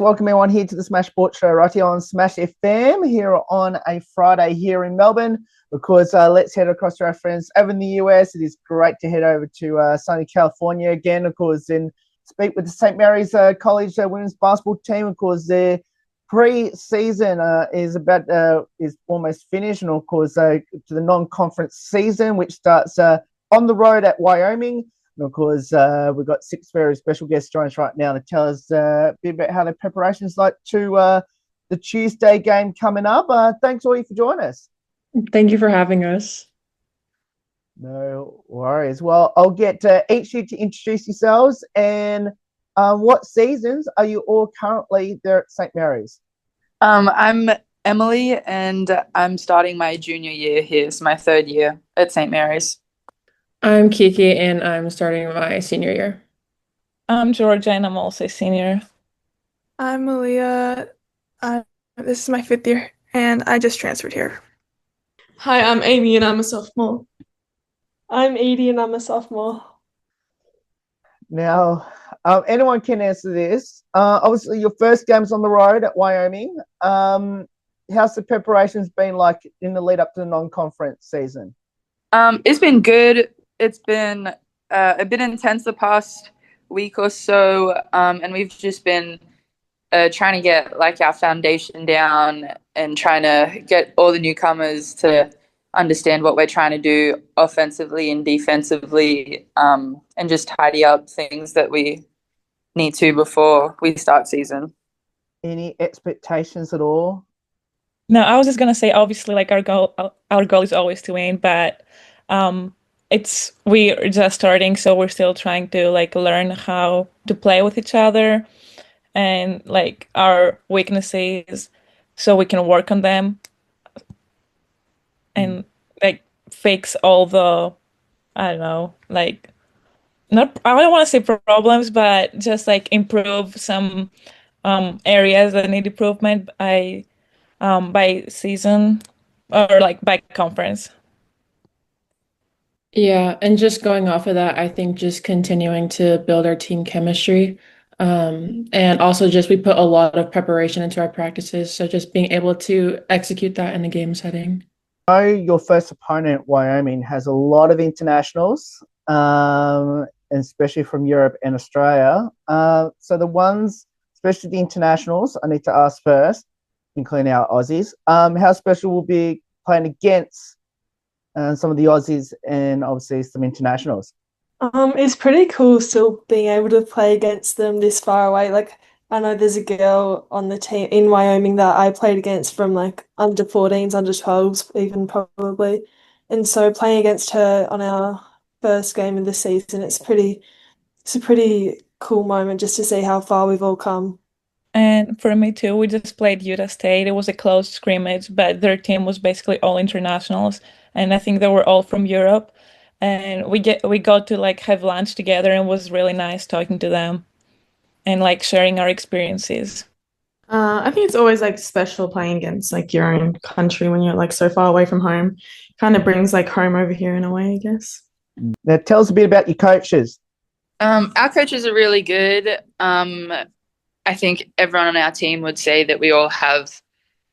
Welcome everyone here to the Smash Sports Show right here on Smash FM here on a Friday here in Melbourne. Because let's head across to our friends over in the US. It is great to head over to sunny California again, of course, and speak with the St. Mary's College women's basketball team. Of course, their pre-season is almost finished, and of course to the non-conference season, which starts on the road at Wyoming. And of course, we've got six very special guests joining us right now to tell us a bit about how their preparations like to the Tuesday game coming up. Thanks all you for joining us. Thank you for having us. No worries. Well, I'll get each of you to introduce yourselves and what seasons are you all currently there at St. Mary's? I'm Emily, and I'm starting my junior year here. It's my third year at St. Mary's. I'm Kiki, and I'm starting my senior year. I'm Georgia, and I'm also a senior. I'm Malia. This is my fifth year, and I just transferred here. Hi, I'm Amy, and I'm a sophomore. I'm Edie, and I'm a sophomore. Now, anyone can answer this. Obviously, your first game's on the road at Wyoming. How's the preparations been like in the lead up to the non-conference season? It's been good. It's been a bit intense the past week or so, and we've just been trying to get like our foundation down and trying to get all the newcomers to understand what we're trying to do offensively and defensively, and just tidy up things that we need to before we start season. Any expectations at all? No, I was just gonna say, obviously, like our goal is always to win, but we're just starting, so we're still trying to like learn how to play with each other and like our weaknesses, so we can work on them and like fix all the, I don't know, like not, I don't want to say problems, but just like improve some areas that need improvement by season or like by conference. Yeah, and just going off of that, I think just continuing to build our team chemistry. And also just we put a lot of preparation into our practices, so just being able to execute that in a game setting. I know your first opponent, Wyoming, has a lot of internationals, and especially from Europe and Australia. So the ones, especially the internationals, I need to ask first, including our Aussies, how special will be playing against some of the Aussies and obviously some internationals? It's pretty cool still being able to play against them this far away. Like, I know there's a girl on the team in Wyoming that I played against from like under 14s, under 12s, even probably. And so playing against her on our first game of the season, it's a pretty cool moment just to see how far we've all come. And for me too, we just played Utah State. It was a close scrimmage, but their team was basically all internationals, and I think they were all from Europe. And we got to like have lunch together, and it was really nice talking to them and like sharing our experiences. I think it's always like special playing against like your own country when you're like so far away from home. Kind of brings like home over here in a way, I guess. Now, tell us a bit about your coaches. Our coaches are really good. I think everyone on our team would say that we all have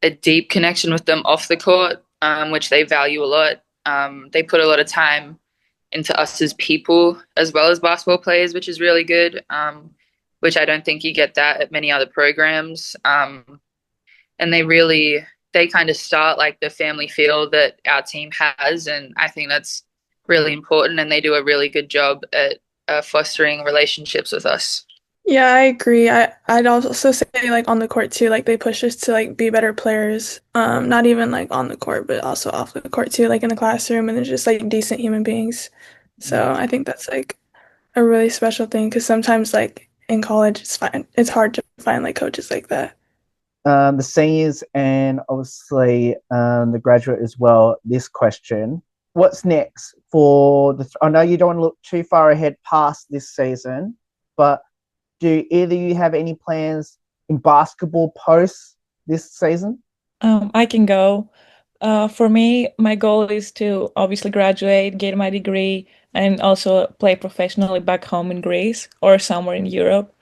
a deep connection with them off the court, which they value a lot. They put a lot of time into us as people as well as basketball players, which is really good, which I don't think you get that at many other programs. And they kind of start like the family feel that our team has, and I think that's really important, and they do a really good job at fostering relationships with us. Yeah, I agree. I'd also say like on the court too, like they push us to like be better players. Not even like on the court, but also off the court too, like in the classroom, and they're just like decent human beings. So I think that's like a really special thing because sometimes like in college it's hard to find like coaches like that. The seniors and obviously the graduate as well. This question: what's next for the? I know you don't want to look too far ahead past this season, but do either of you have any plans in basketball post this season? I can go. For me, my goal is to obviously graduate, get my degree, and also play professionally back home in Greece or somewhere in Europe.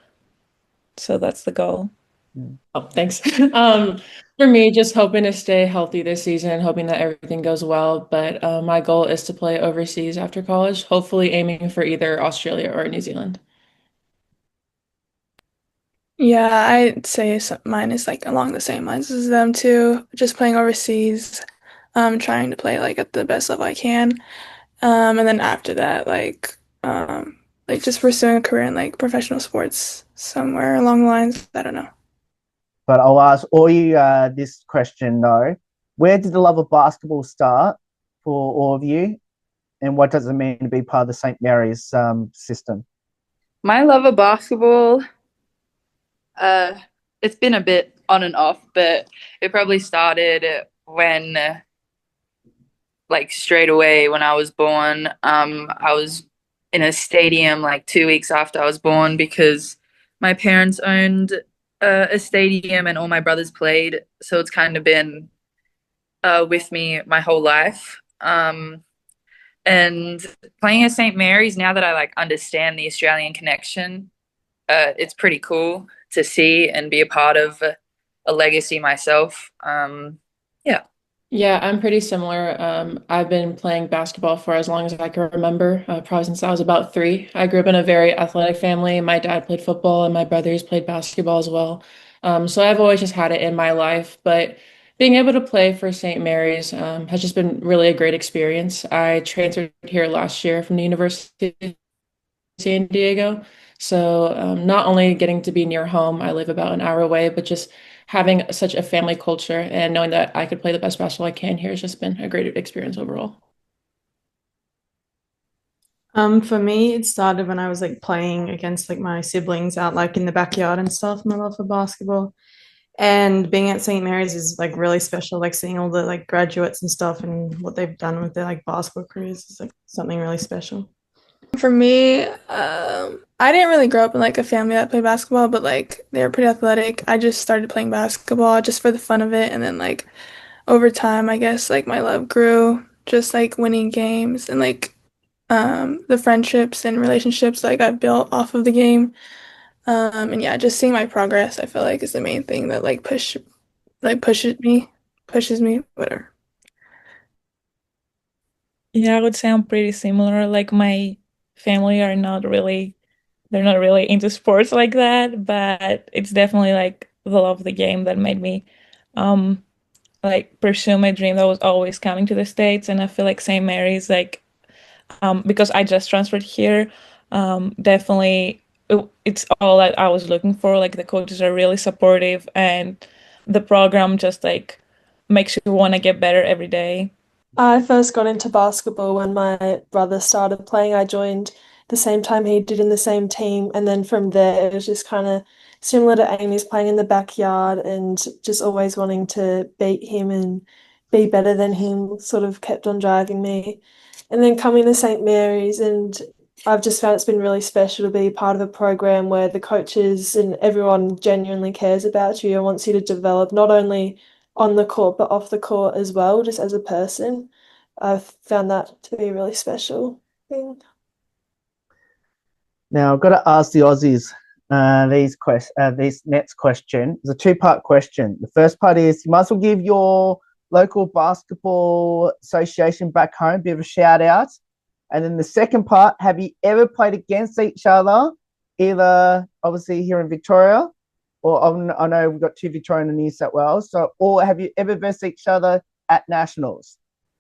So that's the goal. Oh, thanks. For me, just hoping to stay healthy this season, hoping that everything goes well. But my goal is to play overseas after college, hopefully aiming for either Australia or New Zealand. Yeah, I'd say mine is like along the same lines as them too. Just playing overseas, trying to play like at the best level I can. And then after that, like just pursuing a career in like professional sports somewhere along the lines. I don't know. But I'll ask all you this question though. Where did the love of basketball start for all of you? And what does it mean to be part of the St. Mary's system? My love of basketball, uh, it's been a bit on and off, but it probably started when, like, straight away when I was born. I was in a stadium like 2 weeks after I was born because my parents owned a stadium and all my brothers played. So it's kind of been with me my whole life. And playing at St. Mary's, now that I like understand the Australian connection, it's pretty cool to see and be a part of a legacy myself. Yeah. Yeah, I'm pretty similar. I've been playing basketball for as long as I can remember, probably since I was about 3. I grew up in a very athletic family. My dad played football and my brothers played basketball as well. So I've always just had it in my life. But being able to play for St. Mary's has just been really a great experience. I transferred here last year from the University of San Diego. So not only getting to be near home, I live about an hour away, but just having such a family culture and knowing that I could play the best basketball I can here has just been a great experience overall. For me, it started when I was like playing against like my siblings out like in the backyard and stuff, my love for basketball. And being at St. Mary's is like really special, like seeing all the like graduates and stuff and what they've done with their like basketball careers is like something really special. For me, I didn't really grow up in like a family that played basketball, but like they were pretty athletic. I just started playing basketball just for the fun of it, and then like over time, I guess like my love grew, just like winning games and like the friendships and relationships like I built off of the game. And yeah, just seeing my progress, I feel like is the main thing that like pushes me, whatever. Yeah, I would say I'm pretty similar. Like my family are not really, they're not really into sports like that, but it's definitely like the love of the game that made me um like pursue my dream that was always coming to the States. And I feel like St. Mary's like because I just transferred here, definitely it's all that I was looking for. Like the coaches are really supportive and the program just like makes you want to get better every day. I first got into basketball when my brother started playing. I joined the same time he did in the same team, and then from there it was just kind of similar to Amy's playing in the backyard and just always wanting to beat him and be better than him sort of kept on driving me. And then coming to St. Mary's, and I've just found it's been really special to be part of a program where the coaches and everyone genuinely cares about you and wants you to develop not only on the court but off the court as well, just as a person. I've found that to be a really special thing. Now I've got to ask the Aussies these next question. It's a two-part question. The first part is you might as well give your local basketball association back home a bit of a shout out. And then the second part, have you ever played against each other, either obviously here in Victoria, or I know we've got 2 Victorian and New South Wales, so or have you ever versus each other at nationals?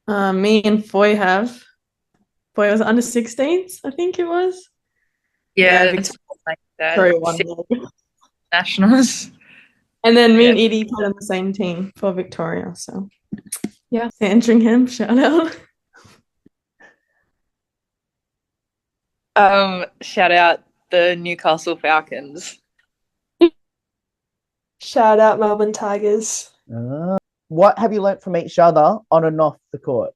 Me and Foy have. Foy was under 16s, I think it was. Yeah, Yeah, it's like that. Victoria won. Nationals. And then me Yeah. and Edie played on the same team for Victoria. So yeah, Sandringham, shout out. Shout out the Newcastle Falcons. Shout out Melbourne Tigers. What have you learnt from each other on and off the court?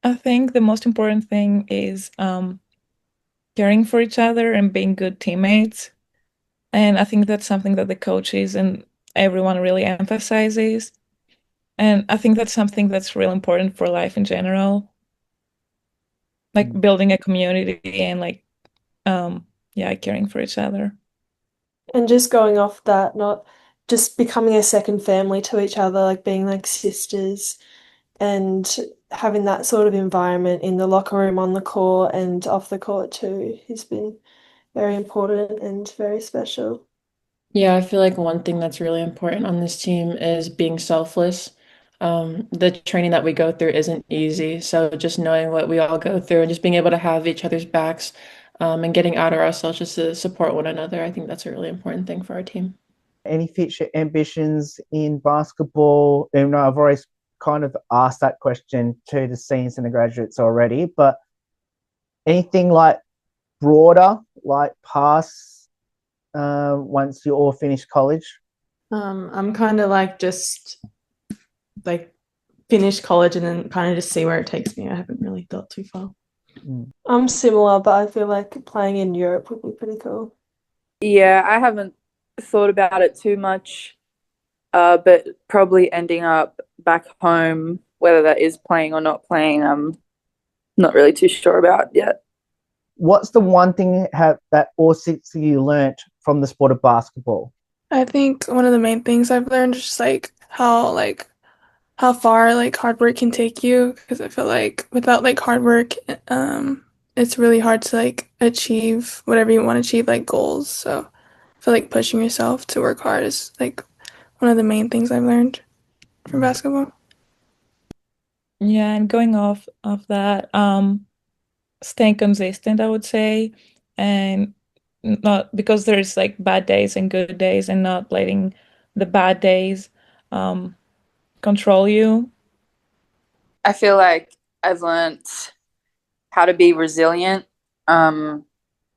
I think the most important thing is caring for each other and being good teammates. And I think that's something that the coaches and everyone really emphasizes. And I think that's something that's really important for life in general, like building a community and like yeah, caring for each other. And just going off that, not just becoming a second family to each other, like being like sisters, and having that sort of environment in the locker room, on the court, and off the court too has been very important and very special. Yeah, I feel like one thing that's really important on this team is being selfless. The training that we go through isn't easy, so just knowing what we all go through and just being able to have each other's backs, and getting out of ourselves just to support one another, I think that's a really important thing for our team. Any future ambitions in basketball? And I've always kind of asked that question to the seniors and the graduates already, but anything like broader, like past once you all finish college? I'm kind of like just like finish college and then kind of just see where it takes me. I haven't really thought too far. I'm similar, but I feel like playing in Europe would be pretty cool. Yeah, I haven't thought about it too much, but probably ending up back home, whether that is playing or not playing, I'm not really too sure about yet. What's the one thing that all six of you learnt from the sport of basketball? I think one of the main things I've learned is just how far like hard work can take you, because I feel like without like hard work, it's really hard to like achieve whatever you want to achieve, like goals. So I feel like pushing yourself to work hard is like one of the main things I've learned from basketball. Yeah, and going off that, staying consistent, I would say, and not because there's like bad days and good days, and not letting the bad days um control you. I feel like I've learned how to be resilient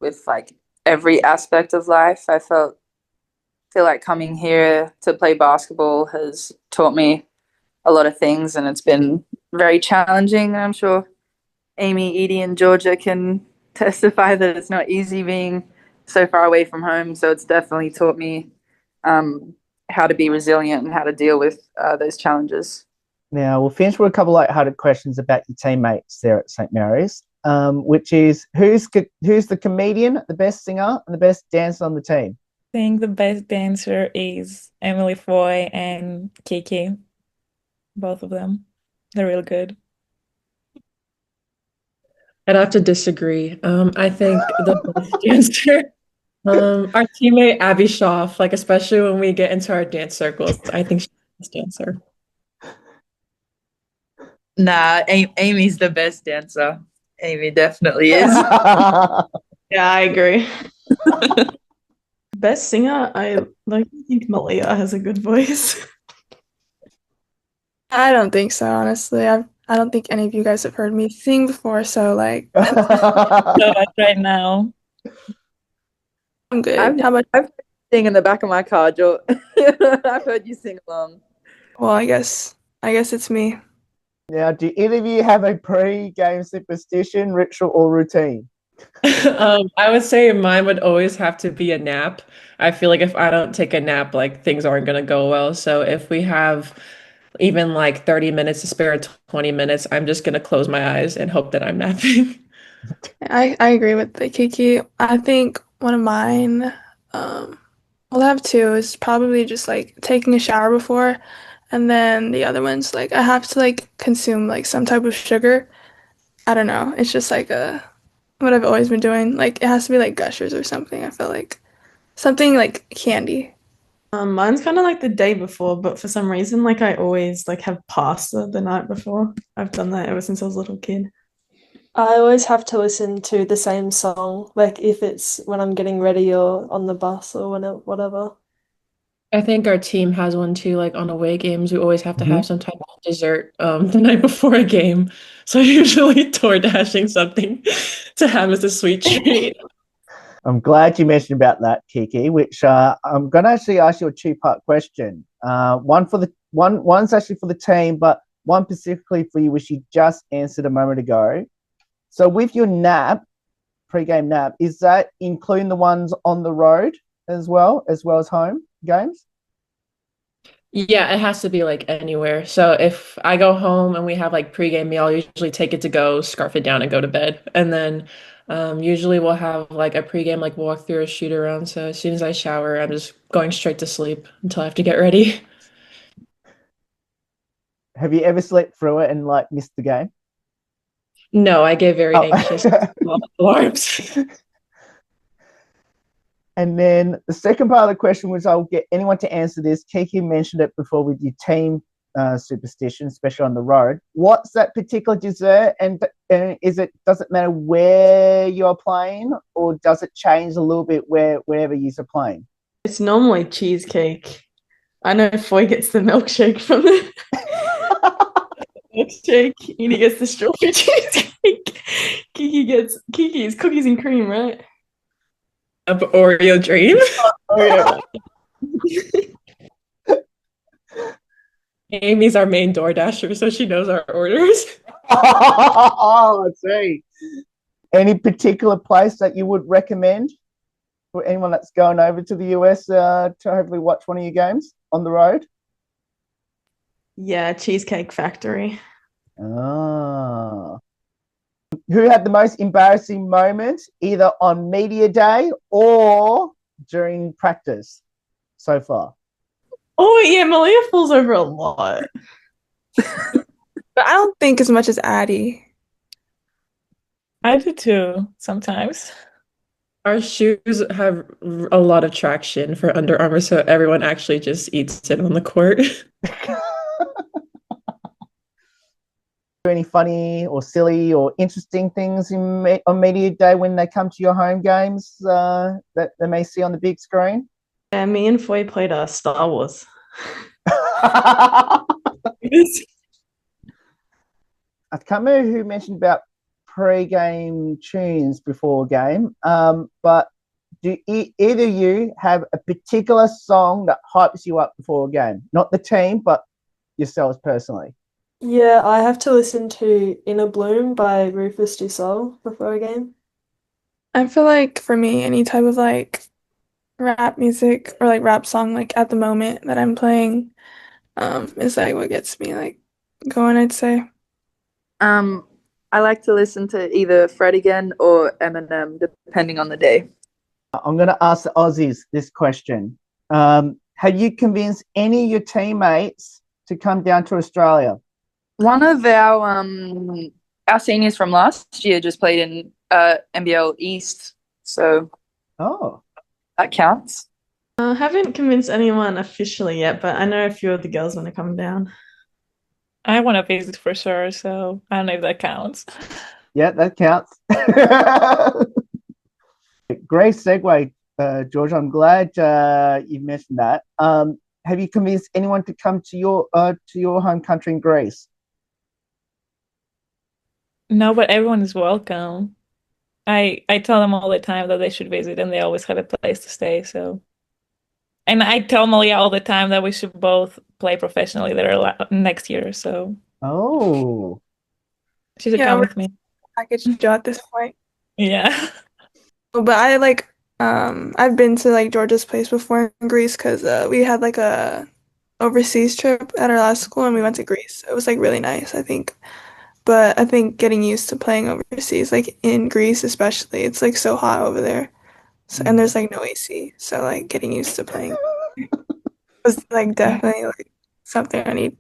with like every aspect of life. Feel like coming here to play basketball has taught me a lot of things, and it's been very challenging. I'm sure Amy, Edie, and Georgia can testify that it's not easy being so far away from home. So it's definitely taught me how to be resilient and how to deal with those challenges. Now we'll finish with a couple of light-hearted questions about your teammates there at St. Mary's, which is who's the comedian, the best singer, and the best dancer on the team? I think the best dancer is Emily Foy and Kiki. Both of them. They're real good. I'd have to disagree. I think the best dancer, our teammate Abby Schaaf, like especially when we get into our dance circles, I think she's the best dancer. Nah, Amy's the best dancer. Amy definitely is. Yeah, I agree. Best singer, I think Malia has a good voice. I don't think so, honestly. I don't think any of you guys have heard me sing before, so like So that's right now. I'm good. I've How about heard you sing in the back of my car, Joe. I've heard you sing along. well, I guess it's me. Now, do either of you have a pre-game superstition, ritual, or routine? I would say mine would always have to be a nap. I feel like if I don't take a nap, like things aren't gonna go well. So if we have even like 30 minutes to spare, 20 minutes, I'm just gonna close my eyes and hope that I'm napping. I agree with the Kiki. I think one of mine, well, I have two, is probably just like taking a shower before, and then the other one's like I have to like consume like some type of sugar. I don't know. It's just like what I've always been doing. Like it has to be like Gushers or something. I feel like something like candy. Mine's kind of like the day before, but for some reason, like I always like have pasta the night before. I've done that ever since I was a little kid. I always have to listen to the same song, like if it's when I'm getting ready or on the bus or whatever. I think our team has one too, like on away games, we always have to Mhm. have some type of dessert the night before a game. So usually door dashing something to have as a sweet treat. I'm glad you mentioned about that, Kiki, which I'm going to actually ask you a two-part question. One's actually for the team, but one specifically for you, which you just answered a moment ago. So with your nap, pre-game nap, is that including the ones on the road as well as home games? Yeah, it has to be like anywhere. So if I go home and we have like pregame meal, I'll usually take it to go, scarf it down, and go to bed. And then Usually we'll have like a pregame like walkthrough or shoot around. So as soon as I shower, I'm just going straight to sleep until I have to get ready. Have you ever slept through it and like missed the game? No, I get very anxious Oh. alarms. And then the second part of the question was, I'll get anyone to answer this. Kiki mentioned it before with your team superstition, especially on the road. What's that particular dessert? And does it matter where you're playing, or does it change a little bit wherever you're playing? It's normally cheesecake. I know Foy gets the milkshake from the milkshake, and he gets the strawberry cheesecake. Kiki's cookies and cream, right? Up Oreo dream. Oh yeah. Amy's our main door dasher, so she knows our orders. Oh, I see. Any particular place that you would recommend for anyone that's going over to the US to hopefully watch one of your games on the road? Yeah, Cheesecake Factory. Ah. Who had the most embarrassing moment, either on media day or during practice so far? Oh yeah, Malia falls over a lot. But I don't think as much as Addie. I do too, sometimes. Our shoes have a lot of traction for Under Armour, so everyone actually just eats it on the court. Any funny or silly or interesting things on media day when they come to your home games that they may see on the big screen? Yeah, me and Foy played Star Wars. I can't remember who mentioned about pre-game tunes before a game, but do either of you have a particular song that hypes you up before a game? Not the team, but yourselves personally. Yeah, I have to listen to Inner Bloom by Rufus Du Sol before a game. I feel like for me, any type of like rap music or like rap song like at the moment that I'm playing is like what gets me like going, I'd say. I like to listen to either Fred again or Eminem, depending on the day. I'm going to ask the Aussies this question. Have you convinced any of your teammates to come down to Australia? One of our seniors from last year just played in NBL East, so Oh, that counts. I haven't convinced anyone officially yet, but I know a few of the girls want to come down. I want to visit for sure, so I don't know if that counts. yeah, that counts. Great segue, George. I'm glad you mentioned that. Have you convinced anyone to come to your home country in Greece? No, but everyone is welcome. I tell them all the time that they should visit, and they always have a place to stay. So, and I tell Malia all the time that we should both play professionally there next year. So Oh, she should Yeah, come we're with me. package deal at this point. Yeah. But I like I've been to like Georgia's place before in Greece because we had like a overseas trip at our last school and we went to Greece. It was like really nice, I think. But I think getting used to playing overseas, like in Greece especially, it's like so hot over there. So, and there's like no AC. So like getting used to playing was like definitely like something I need.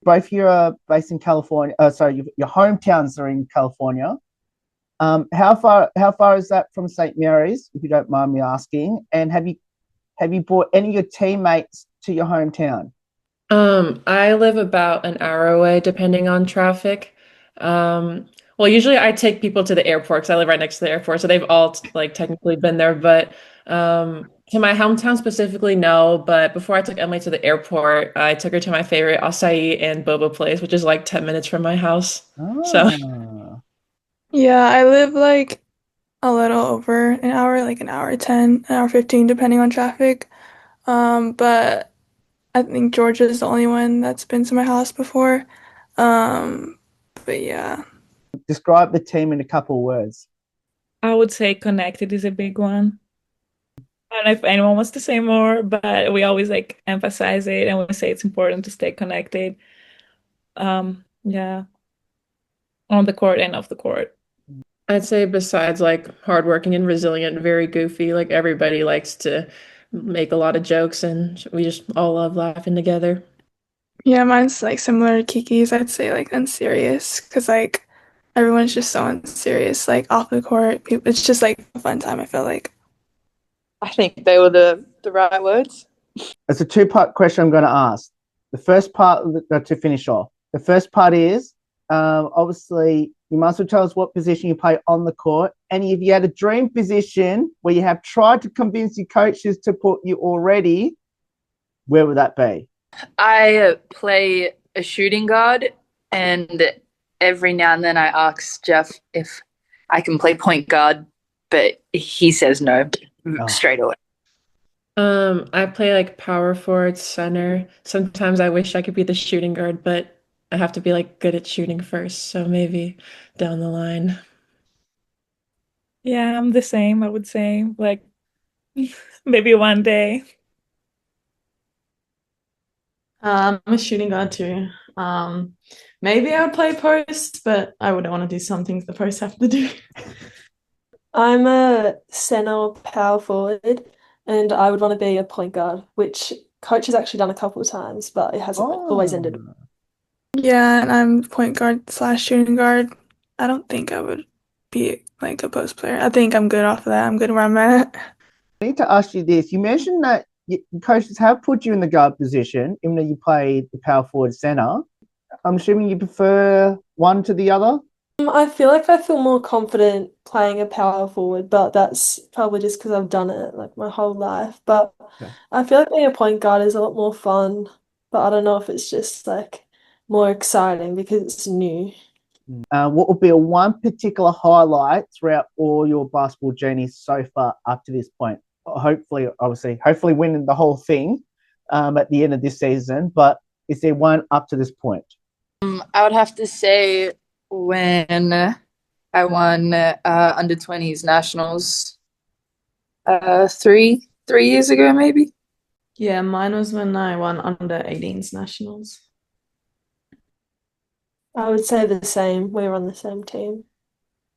both you are based in California. Sorry, your hometowns are in California. How far is that from St. Mary's, if you don't mind me asking? And have you brought any of your teammates to your hometown? I live about an hour away, depending on traffic. Well, usually I take people to the airport because I live right next to the airport, so they've all like technically been there. But to my hometown specifically, no. But before I took Emily to the airport, I took her to my favorite acai and boba place, which is like 10 minutes from my house. So Ah. Yeah, I live like a little over an hour, like an hour 10, an hour 15, depending on traffic. But I think Georgia's the only one that's been to my house before. Um, but yeah. Describe the team in a couple of words. I would say connected is a big one. I don't know if anyone wants to say more, but we always like emphasize it and we say it's important to stay connected. Yeah, on the court and off the court. I'd say besides like hardworking and resilient, very goofy, like everybody likes to make a lot of jokes and we just all love laughing together. Yeah, mine's like similar to Kiki's. I'd say like unserious because like everyone's just so unserious, like off the court. It's just like a fun time, I feel like. I think they were the right words. It's a two-part question I'm going to ask. The first part to finish off. The first part is obviously you must well tell us what position you play on the court, and if you had a dream position where you have tried to convince your coaches to put you already, where would that be? I play a shooting guard, and every now and then I ask Jeff if I can play point guard, but he says no straight away. I play like power forward, center. Sometimes I wish I could be the shooting guard, but I have to be like good at shooting first, so maybe down the line. Yeah, I'm the same, I would say. Like maybe one day. I'm a shooting guard too. Maybe I would play post, but I wouldn't want to do some things the posts have to do. I'm a center or power forward, and I would want to be a point guard, which coach has actually done a couple of times, but it hasn't always ended. Yeah, and I'm point guard slash shooting guard. I don't think I would be like a post player. I think I'm good off of that. I'm good where I'm at. I need to ask you this. You mentioned that coaches have put you in the guard position, even though you played the power forward center. I'm assuming you prefer one to the other? I feel like I feel more confident playing a power forward, but that's probably just because I've done it like my whole life. But Okay. I feel like being a point guard is a lot more fun, but I don't know if it's just like more exciting because it's new. What would be a one particular highlight throughout all your basketball journey so far up to this point? Hopefully, obviously, winning the whole thing at the end of this season, but is there one up to this point? I would have to say when I won under 20s nationals 3 years ago, maybe. Yeah, mine was when I won under 18s nationals. I would say the same. We were on the same team.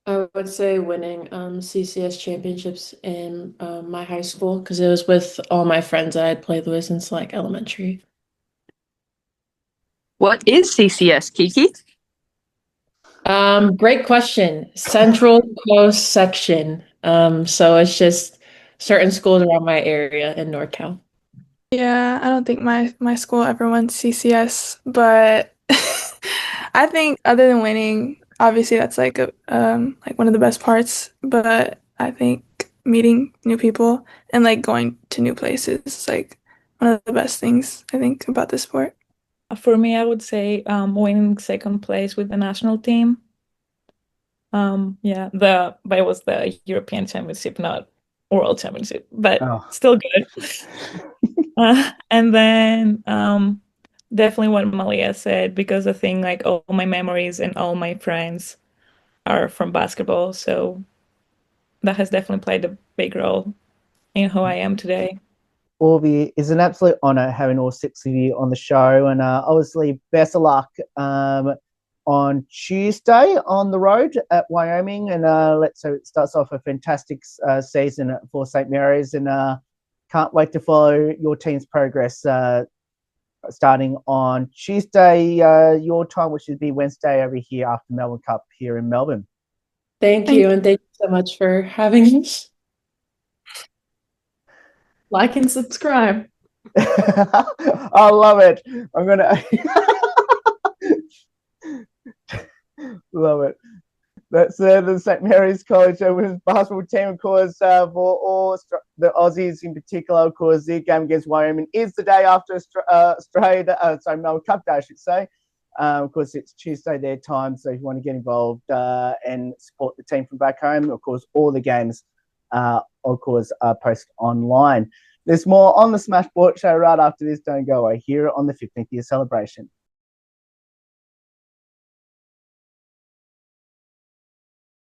I would say winning CCS championships in my high school because it was with all my friends that I'd played with since like elementary. What is CCS, Kiki? Great question. Central Coast section. So it's just certain schools around my area in NorCal. Yeah, I don't think my school ever won CCS, but I think other than winning, obviously that's like like one of the best parts, but I think meeting new people and like going to new places is like one of the best things I think about this sport. For me, I would say winning second place with the national team. Yeah, but it was the European Championship, not World Championship, but still good. And then definitely what Malia said, because I think like all my memories and all my friends are from basketball, so that has definitely played a big role in who I am today. Orvi, it's an absolute honor having all six of you on the show, and obviously best of luck on Tuesday on the road at Wyoming, and let's hope it starts off a fantastic season for St. Mary's, and can't wait to follow your team's progress starting on Tuesday your time, which would be Wednesday over here after Melbourne Cup here in Melbourne. Thank you, and thank you so much for having us. Like and subscribe. I love it. I'm gonna love it. That's the St. Mary's College Women's Basketball team, of course, for all the Aussies in particular. Of course, their game against Wyoming is the day after Melbourne Cup Day, I should say. Of course, it's Tuesday their time, so if you want to get involved and support the team from back home, of course, all the games, are posted online. There's more on the Smash Sport Show right after this. Don't go away here on the 15th year celebration.